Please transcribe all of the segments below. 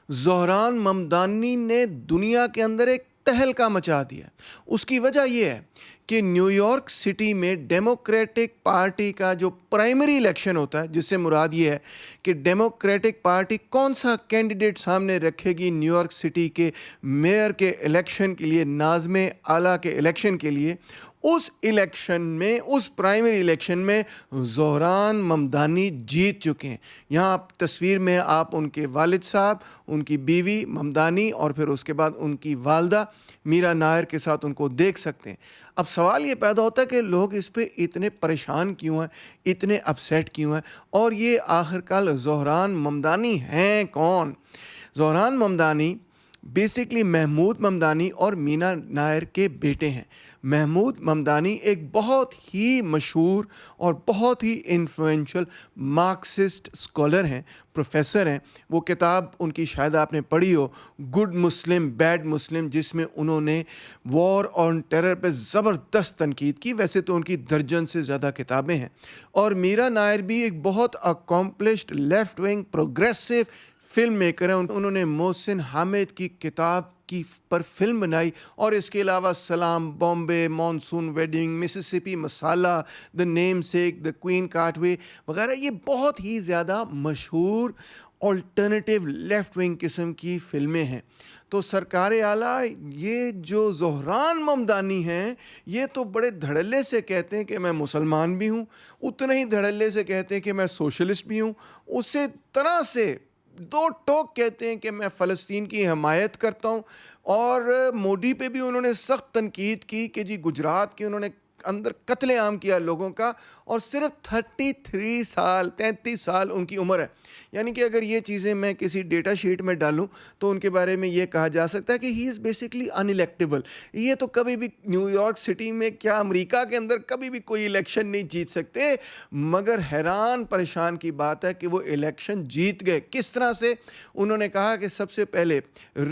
زہران ممدانی نے دنیا کے اندر ایک تہلکہ مچا دیا. اس کی وجہ یہ ہے کہ نیو یارک سٹی میں ڈیموکریٹک پارٹی کا جو پرائمری الیکشن ہوتا ہے، جس سے مراد یہ ہے کہ ڈیموکریٹک پارٹی کون سا کینڈیڈیٹ سامنے رکھے گی نیو یارک سٹی کے میئر کے الیکشن کے لیے، ناظم اعلیٰ کے الیکشن کے لیے، اس الیکشن میں، اس پرائمری الیکشن میں زہران ممدانی جیت چکے ہیں. یہاں آپ تصویر میں آپ ان کے والد صاحب، ان کی بیوی ممدانی اور پھر اس کے بعد ان کی والدہ میرا نائر کے ساتھ ان کو دیکھ سکتے ہیں. اب سوال یہ پیدا ہوتا ہے کہ لوگ اس پہ اتنے پریشان کیوں ہیں، اتنے اپسیٹ کیوں ہیں، اور یہ آخر کار زہران ممدانی ہیں کون؟ زہران ممدانی بیسکلی محمود ممدانی اور مینا نائر کے بیٹے ہیں. محمود ممدانی ایک بہت ہی مشہور اور بہت ہی انفلوئنشل مارکسسٹ اسکالر ہیں، پروفیسر ہیں. وہ کتاب ان کی شاید آپ نے پڑھی ہو، گڈ مسلم بیڈ مسلم، جس میں انہوں نے وار آن ٹیرر پہ زبردست تنقید کی. ویسے تو ان کی درجن سے زیادہ کتابیں ہیں. اور میرا نائر بھی ایک بہت accomplished left wing progressive film maker ہیں. انہوں نے محسن حامد کی کتاب کی پر فلم بنائی، اور اس کے علاوہ سلام، بامبے، مانسون ویڈنگ، مسیسپی مسالہ، دا نیم سیک، دا کوئین کاٹ وے وغیرہ، یہ بہت ہی زیادہ مشہور آلٹرنیٹیو لیفٹ ونگ قسم کی فلمیں ہیں. تو سرکار اعلیٰ یہ جو زہران ممدانی ہیں، یہ تو بڑے دھڑلے سے کہتے ہیں کہ میں مسلمان بھی ہوں، اتنے ہی دھڑلے سے کہتے ہیں کہ میں سوشلسٹ بھی ہوں، اسی طرح سے دو ٹوک کہتے ہیں کہ میں فلسطین کی حمایت کرتا ہوں. اور مودی پہ بھی انہوں نے سخت تنقید کی کہ جی گجرات کے انہوں نے اندر قتل عام کیا لوگوں کا، اور صرف 33 سال ان کی عمر ہے. یعنی کہ اگر یہ چیزیں میں کسی ڈیٹا شیٹ میں ڈالوں تو ان کے بارے میں یہ کہا جا سکتا ہے کہ ہی از بیسکلی ان الیکٹیبل. یہ تو کبھی بھی نیو یارک سٹی میں، کیا امریکہ کے اندر کبھی بھی کوئی الیکشن نہیں جیت سکتے. مگر حیران پریشان کی بات ہے کہ وہ الیکشن جیت گئے. کس طرح سے؟ انہوں نے کہا کہ سب سے پہلے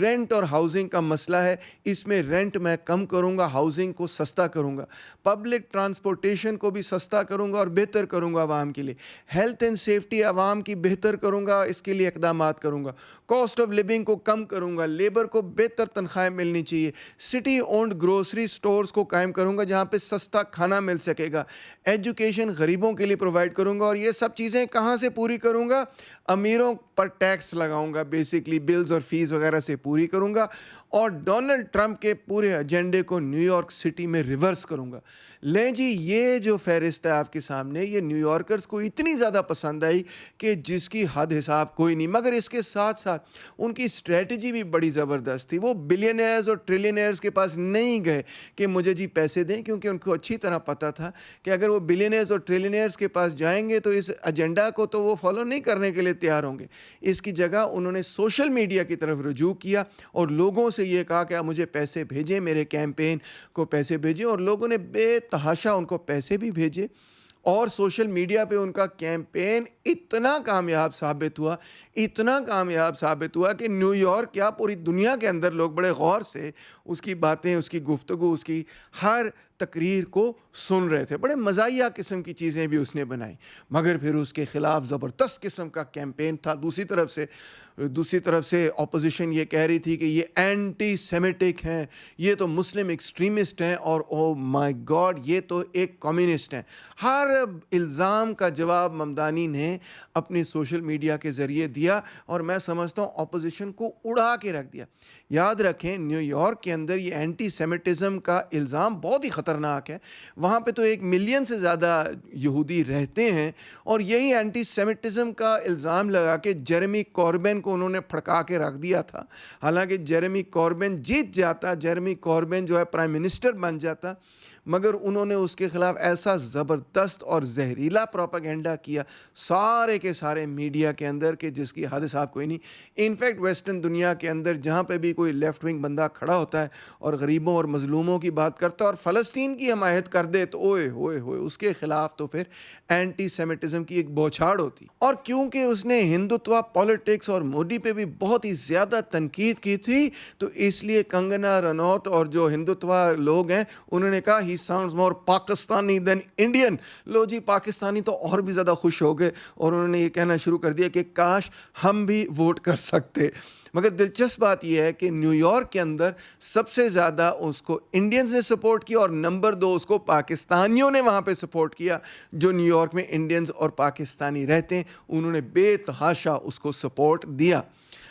رینٹ اور ہاؤسنگ کا مسئلہ ہے، اس میں رینٹ میں کم کروں گا، ہاؤسنگ کو سستا کروں گا، پبلک ٹرانسپورٹیشن کو بھی سستا کروں گا اور بہتر کروں گا عوام کے لیے، ہیلتھ اینڈ سیفٹی عوام کی بہتر کروں گا، اس کے لیے اقدامات کروں گا، کاسٹ آف لیونگ کو کم کروں گا، لیبر کو بہتر تنخواہیں ملنی چاہیے، سٹی اونڈ گروسری سٹورز کو قائم کروں گا جہاں پہ سستا کھانا مل سکے گا، ایجوکیشن غریبوں کے لیے پرووائڈ کروں گا. اور یہ سب چیزیں کہاں سے پوری کروں گا؟ امیروں پر ٹیکس لگاؤں گا، بیسکلی بلز اور فیس وغیرہ سے پوری کروں گا، اور ڈونلڈ ٹرمپ کے پورے ایجنڈے کو نیو یارک سٹی میں ریورس کروں گا. لیں جی، یہ جو فہرست ہے آپ کے سامنے، یہ نیو یارکرز کو اتنی زیادہ پسند آئی کہ جس کی حد حساب کوئی نہیں. مگر اس کے ساتھ ساتھ ان کی اسٹریٹجی بھی بڑی زبردست تھی. وہ بلینئرز اور ٹریلینئرز کے پاس نہیں گئے کہ مجھے جی پیسے دیں، کیونکہ ان کو اچھی طرح پتہ تھا کہ اگر وہ بلینئرز اور ٹریلینئرز کے پاس جائیں گے تو اس ایجنڈا کو تو وہ فالو نہیں کرنے کے لیے تیار ہوں گے. اس کی جگہ انہوں نے سوشل میڈیا کی طرف رجوع کیا اور لوگوں سے یہ کہا کہ آپ مجھے پیسے بھیجیں، میرے کیمپین کو پیسے بھیجیں. اور لوگوں نے بے تحاشا ان کو پیسے بھی بھیجے، اور سوشل میڈیا پہ ان کا کیمپین اتنا کامیاب ثابت ہوا کہ نیو یارک کیا پوری دنیا کے اندر لوگ بڑے غور سے اس کی باتیں، اس کی گفتگو، اس کی ہر تقریر کو سن رہے تھے. بڑے مزاحیہ قسم کی چیزیں بھی اس نے بنائی. مگر پھر اس کے خلاف زبردست قسم کا کیمپین تھا. دوسری طرف سے اپوزیشن یہ کہہ رہی تھی کہ یہ اینٹی سیمیٹک ہیں، یہ تو مسلم ایکسٹریمسٹ ہیں، اور او مائی گاڈ یہ تو ایک کمیونسٹ ہیں. ہر الزام کا جواب ممدانی نے اپنی سوشل میڈیا کے ذریعے دیا، اور میں سمجھتا ہوں اپوزیشن کو اڑا کے رکھ دیا. یاد رکھیں، نیو یارک کے اندر یہ اینٹی سیمیٹزم کا الزام بہت ہی خطرناک ہے. وہاں پہ تو 1 ملین سے زیادہ یہودی رہتے ہیں، اور یہی اینٹی سیمیٹزم کا الزام لگا کے جیریمی کوربین کو انہوں نے پھڑکا کے رکھ دیا تھا. حالانکہ جیریمی کوربین جیت جاتا، جیریمی کوربین جو ہے پرائم منسٹر بن جاتا، مگر انہوں نے اس کے خلاف ایسا زبردست اور زہریلا پروپیگنڈا کیا سارے کے سارے میڈیا کے اندر کہ جس کی حد حساب کوئی نہیں. انفیکٹ ویسٹرن دنیا کے اندر جہاں پہ بھی کوئی لیفٹ ونگ بندہ کھڑا ہوتا ہے اور غریبوں اور مظلوموں کی بات کرتا ہے اور فلسطین کی حمایت کر دے تو اوئے ہوئے ہوئے اس کے خلاف تو پھر اینٹی سیمیٹزم کی ایک بوچھاڑ ہوتی. اور کیونکہ اس نے ہندوتوا پالیٹکس اور مودی پہ بھی بہت ہی زیادہ تنقید کی تھی، تو اس لیے کنگنا رنوت اور جو ہندوتوا لوگ ہیں انہوں نے کہا ہی he sounds more Pakistani than Indian. لو جی پاکستانی تو اور بھی زیادہ خوش ہو گئے اور انہوں نے یہ کہنا شروع کر دیا کہ کاش ہم بھی ووٹ کر سکتے. مگر دلچسپ بات یہ ہے کہ نیو یارک کے اندر سب سے زیادہ اس کو انڈینز نے سپورٹ کیا اور نمبر 2 اس کو پاکستانیوں نے وہاں پہ سپورٹ کیا. جو نیو یارک میں انڈینز اور پاکستانی رہتے ہیں انہوں نے بے تحاشا اس کو سپورٹ دیا.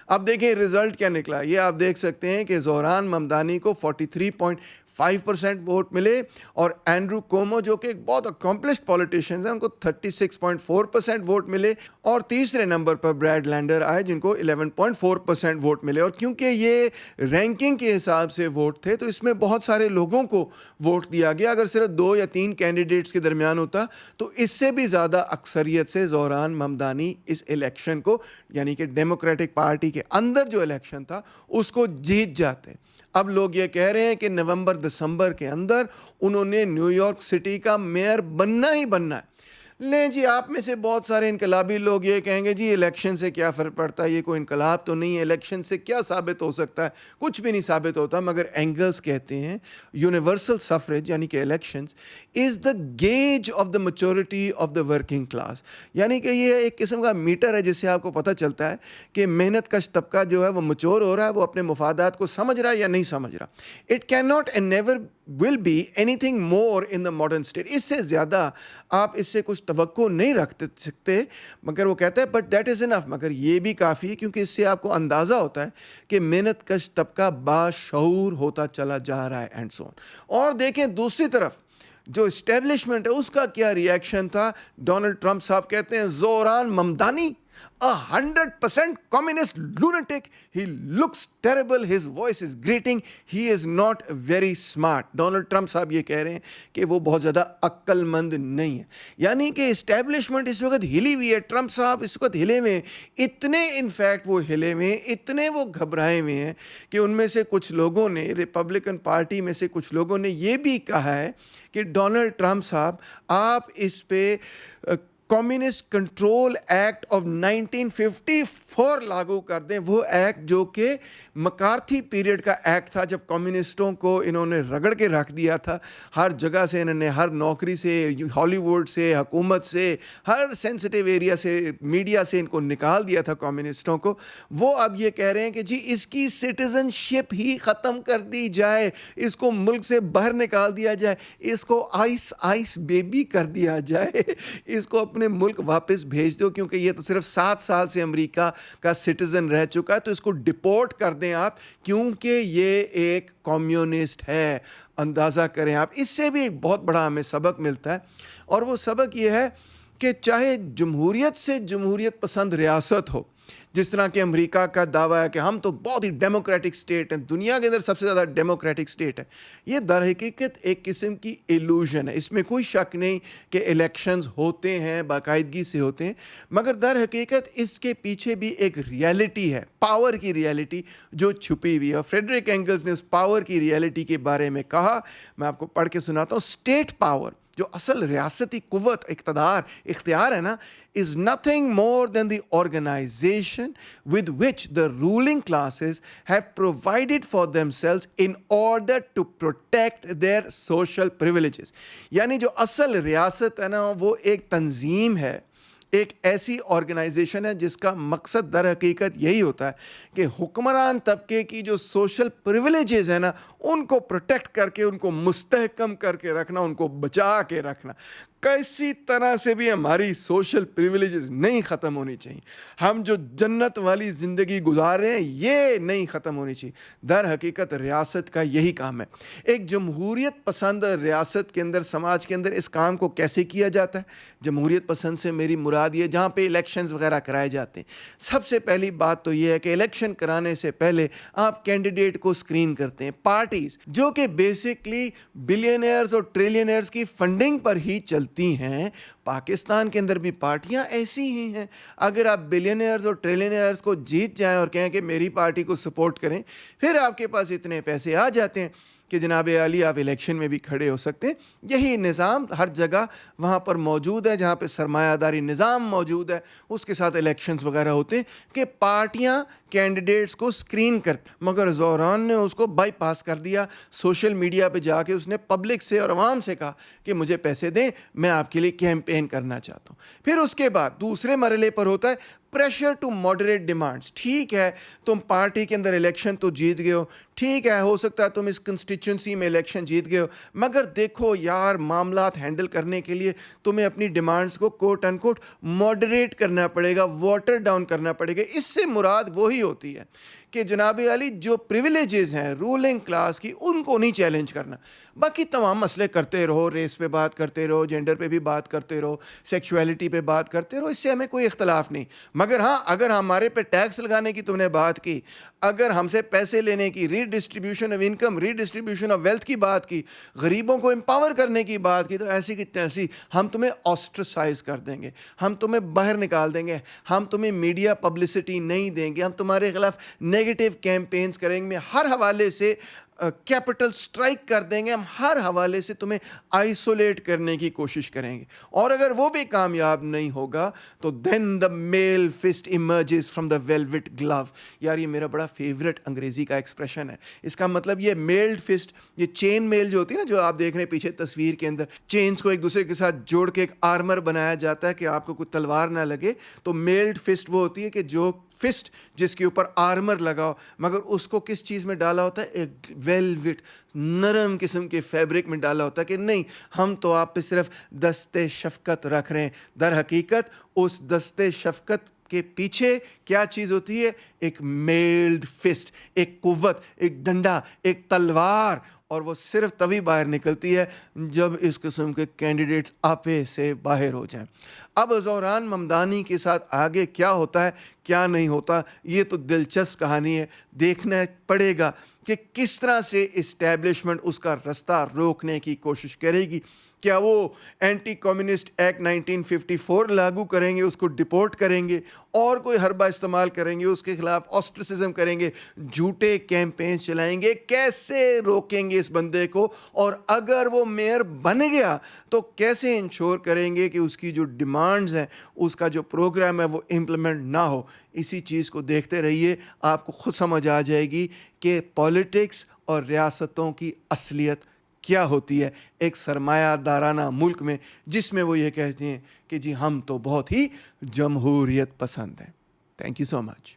اب دیکھیں رزلٹ کیا نکلا. یہ آپ دیکھ سکتے ہیں کہ زہران ممدانی کو 43.5% ووٹ ملے اور اینڈرو کومو جو کہ ایک بہت اکمپلشڈ پولیٹیشینز ہیں ان کو 36.4% ووٹ ملے اور تیسرے نمبر پر بریڈ لینڈر آئے جن کو 11.4% ووٹ ملے. اور کیونکہ یہ رینکنگ کے حساب سے ووٹ تھے تو اس میں بہت سارے لوگوں کو ووٹ دیا گیا. اگر صرف 2 یا 3 کینڈیڈیٹس کے درمیان ہوتا تو اس سے بھی زیادہ اکثریت سے زہران ممدانی اس الیکشن کو یعنی کہ ڈیموکریٹک پارٹی کے اندر جو الیکشن تھا اس کو جیت جاتے. اب لوگ یہ کہہ رہے ہیں کہ نومبر دسمبر کے اندر انہوں نے نیو یارک سٹی کا میئر بننا ہی بننا ہے. لیں جی آپ میں سے بہت سارے انقلابی لوگ یہ کہیں گے جی الیکشن سے کیا فرق پڑتا ہے, یہ کوئی انقلاب تو نہیں ہے, الیکشن سے کیا ثابت ہو سکتا ہے, کچھ بھی نہیں ثابت ہوتا. مگر اینگلز کہتے ہیں یونیورسل سفریج یعنی کہ elections is the gauge of the maturity of the working class. یعنی کہ یہ ایک قسم کا میٹر ہے جس سے آپ کو پتہ چلتا ہے کہ محنت کش طبقہ جو ہے وہ میچور ہو رہا ہے, وہ اپنے مفادات کو سمجھ رہا ہے یا نہیں سمجھ رہا. It can not and never will be anything more in the modern state. اس سے زیادہ آپ اس سے کچھ توقع نہیں رکھ سکتے. مگر وہ کہتا ہے but that is enough, مگر یہ بھی کافی ہے کیونکہ اس سے آپ کو اندازہ ہوتا ہے کہ محنت کش طبقہ باشعور ہوتا چلا جا رہا ہے اینڈ سو آن. اور دیکھیں دوسری طرف جو اسٹیبلشمنٹ ہے اس کا کیا ریئیکشن تھا. ڈونلڈ ٹرمپ صاحب کہتے ہیں Dhahran Mamdani 100% communist lunatic, he looks terrible, his voice is grating, he is not very smart. Donald Trump صاحب یہ کہہ رہے ہیں کہ وہ بہت زیادہ عقل مند نہیں ہے. یعنی کہ اسٹیبلشمنٹ اس وقت ہلی ہوئی ہے, ٹرمپ صاحب اس وقت ہلے ہوئے ہیں, اتنے انفیکٹ وہ ہلے ہوئے ہیں, اتنے وہ گھبرائے ہوئے ہیں کہ ان میں سے کچھ لوگوں نے, ریپبلکن پارٹی میں سے کچھ لوگوں نے یہ بھی کہا ہے کہ ڈونلڈ ٹرمپ صاحب آپ اس پہ کمیونسٹ کنٹرول ایکٹ آف 1954 لاگو کر دیں. وہ ایکٹ جو کہ مکارتھی پیریڈ کا ایکٹ تھا جب کمیونسٹوں کو انہوں نے رگڑ کے رکھ دیا تھا. ہر جگہ سے انہوں نے, ہر نوکری سے, ہالی ووڈ سے, حکومت سے, ہر سینسٹیو ایریا سے, میڈیا سے ان کو نکال دیا تھا کمیونسٹوں کو. وہ اب یہ کہہ رہے ہیں کہ جی اس کی سٹیزن شپ ہی ختم کر دی جائے, اس کو ملک سے باہر نکال دیا جائے, اس کو آئس بیبی کر دیا جائے, اس کو اپنے ملک واپس بھیج دو کیونکہ یہ تو صرف 7 سال سے امریکہ کا سٹیزن رہ چکا ہے, تو اس کو ڈپورٹ کر دیں آپ کیونکہ یہ ایک کمیونسٹ ہے. اندازہ کریں آپ, اس سے بھی ایک بہت بڑا ہمیں سبق ملتا ہے اور وہ سبق یہ ہے کہ چاہے جمہوریت سے جمہوریت پسند ریاست ہو, جس طرح کہ امریکہ کا دعویٰ ہے کہ ہم تو بہت ہی ڈیموکریٹک سٹیٹ ہیں, دنیا کے اندر سب سے زیادہ ڈیموکریٹک سٹیٹ ہے, یہ در حقیقت ایک قسم کی ایلوژن ہے. اس میں کوئی شک نہیں کہ الیکشنز ہوتے ہیں, باقاعدگی سے ہوتے ہیں, مگر در حقیقت اس کے پیچھے بھی ایک ریالٹی ہے, پاور کی ریالٹی جو چھپی ہوئی ہے. اور فریڈرک اینگلز نے اس پاور کی ریالٹی کے بارے میں کہا, میں آپ کو پڑھ کے سناتا ہوں. اسٹیٹ پاور جو اصل ریاستی قوت, اقتدار, اختیار ہے نا, is nothing more than the organization with which the ruling classes have provided for themselves in order to protect their social privileges. یعنی جو اصل ریاست ہے نا وہ ایک تنظیم ہے, ایک ایسی آرگنائزیشن ہے جس کا مقصد در حقیقت یہی ہوتا ہے کہ حکمران طبقے کی جو سوشل پریویلیجز ہیں نا ان کو پروٹیکٹ کر کے, ان کو مستحکم کر کے رکھنا, ان کو بچا کے رکھنا. کسی طرح سے بھی ہماری سوشل پریویلیجز نہیں ختم ہونی چاہیے. ہم جو جنت والی زندگی گزار رہے ہیں یہ نہیں ختم ہونی چاہیے. در حقیقت ریاست کا یہی کام ہے. ایک جمہوریت پسند ریاست کے اندر, سماج کے اندر اس کام کو کیسے کیا جاتا ہے؟ جمہوریت پسند سے میری مراد یہ جہاں پہ الیکشنز وغیرہ کرائے جاتے ہیں, سب سے پہلی بات تو یہ ہے کہ الیکشن کرانے سے پہلے آپ کینڈیڈیٹ کو اسکرین کرتے ہیں. پارٹیز جو کہ بیسکلی بلینئرز اور ٹریلینئرز کی فنڈنگ پر ہی چلتی ہیں, پاکستان کے اندر بھی پارٹیاں ایسی ہی ہیں. اگر آپ بلینئرز اور ٹریلینئرز کو جیت جائیں اور کہیں کہ میری پارٹی کو سپورٹ کریں, پھر آپ کے پاس اتنے پیسے آ جاتے ہیں کہ جناب عالی آپ الیکشن میں بھی کھڑے ہو سکتے ہیں. یہی نظام ہر جگہ وہاں پر موجود ہے جہاں پہ سرمایہ داری نظام موجود ہے, اس کے ساتھ الیکشنز وغیرہ ہوتے ہیں کہ پارٹیاں کینڈیڈیٹس کو اسکرین کرتے. مگر زوران نے اس کو بائی پاس کر دیا. سوشل میڈیا پہ جا کے اس نے پبلک سے اور عوام سے کہا کہ مجھے پیسے دیں, میں آپ کے لیے کیمپین کرنا چاہتا ہوں. پھر اس کے بعد دوسرے مرحلے پر ہوتا ہے پریشر ٹو ماڈریٹ ڈیمانڈس. ٹھیک ہے تم پارٹی کے اندر الیکشن تو جیت گئے ہو, ٹھیک ہے ہو سکتا ہے تم اس کنسٹیچوئنسی میں الیکشن جیت گئے ہو, مگر دیکھو یار معاملات ہینڈل کرنے کے لیے تمہیں اپنی ڈیمانڈس کو کوٹ ان کوٹ ماڈریٹ کرنا پڑے گا, واٹر ڈاؤن کرنا پڑے گا. اس سے مراد وہی ہوتی ہے کہ جناب عالی جو پریویلیجز ہیں رولنگ کلاس کی ان کو نہیں چیلنج کرنا, باقی تمام مسئلے کرتے رہو, ریس پہ بات کرتے رہو, جینڈر پہ بھی بات کرتے رہو, سیکشولیٹی پہ بات کرتے رہو, اس سے ہمیں کوئی اختلاف نہیں. مگر ہاں اگر ہمارے پہ ٹیکس لگانے کی تم نے بات کی, اگر ہم سے پیسے لینے کی, redistribution of income, redistribution of wealth کی بات کی, غریبوں کو امپاور کرنے کی بات کی, تو ایسی کی تیسی ہم تمہیں آسٹرسائز کر دیں گے, ہم تمہیں باہر نکال دیں گے, ہم تمہیں میڈیا پبلسٹی نہیں دیں گے, ہم تمہارے خلاف نیگیٹو کیمپینز کریں گے, ہر حوالے سے کیپٹل سٹرائک کر دیں گے, ہم ہر حوالے سے تمہیں آئسولیٹ کرنے کی کوشش کریں گے. اور اگر وہ بھی کامیاب نہیں ہوگا تو دین دا میل فسٹ ایمرجز فرام دا ویلوٹ گلو. یار یہ میرا بڑا فیوریٹ انگریزی کا ایکسپریشن ہے. اس کا مطلب یہ میلڈ فسٹ, یہ چین میل جو ہوتی ہے نا, جو آپ دیکھ رہے ہیں پیچھے تصویر کے اندر, چینز کو ایک دوسرے کے ساتھ جوڑ کے ایک آرمر بنایا جاتا ہے کہ آپ کو کوئی تلوار نہ لگے. تو میلڈ فسٹ وہ ہوتی ہے کہ جو فسٹ جس کے اوپر آرمر لگاؤ, مگر اس کو کس چیز میں ڈالا ہوتا ہے, ایک ویلوٹ نرم قسم کے فیبرک میں ڈالا ہوتا ہے کہ نہیں ہم تو آپ پہ صرف دستے شفقت رکھ رہے ہیں. در حقیقت اس دستے شفقت کے پیچھے کیا چیز ہوتی ہے, ایک میلڈ فسٹ, ایک قوت, ایک ڈنڈا, ایک تلوار, اور وہ صرف تبھی باہر نکلتی ہے جب اس قسم کے کینڈیڈیٹس آپے سے باہر ہو جائیں. اب زوران ممدانی کے ساتھ آگے کیا ہوتا ہے کیا نہیں ہوتا, یہ تو دلچسپ کہانی ہے, دیکھنا پڑے گا کہ کس طرح سے اسٹیبلشمنٹ اس کا رستہ روکنے کی کوشش کرے گی. کیا وہ اینٹی کمیونسٹ ایکٹ 1954 لاگو کریں گے, اس کو ڈپورٹ کریں گے, اور کوئی حربہ استعمال کریں گے, اس کے خلاف آسٹرسزم کریں گے, جھوٹے کیمپینز چلائیں گے, کیسے روکیں گے اس بندے کو, اور اگر وہ میئر بن گیا تو کیسے انشور کریں گے کہ اس کی جو ڈیمانڈز ہیں, اس کا جو پروگرام ہے وہ امپلیمنٹ نہ ہو. اسی چیز کو دیکھتے رہیے, آپ کو خود سمجھ آ جائے گی کہ پالیٹکس اور ریاستوں کی اصلیت کیا ہوتی ہے ایک سرمایہ دارانہ ملک میں, جس میں وہ یہ کہتے ہیں کہ جی ہم تو بہت ہی جمہوریت پسند ہیں. Thank you so much.